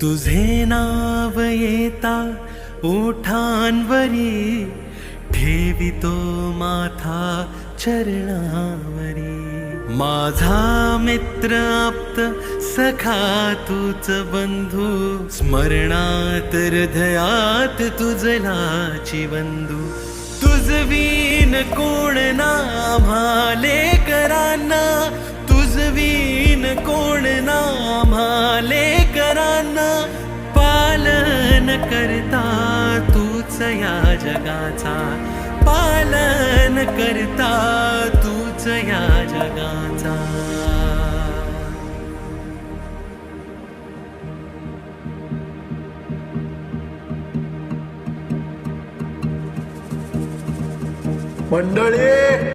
तुझे नाव येता ओठांवरी, ठेवितो माथा चरणावरी. माझा मित्र आप्त सखा तूच बंधू, स्मरणात हृदयात तुझलाची बंधू. तुझवीन कोण ना आम्हाले कराना, तुझवीन कोण ना आम्हाले कराना. पालन करता तूच या जगाचा, पालन करता तूच या जगाचा. मंडळी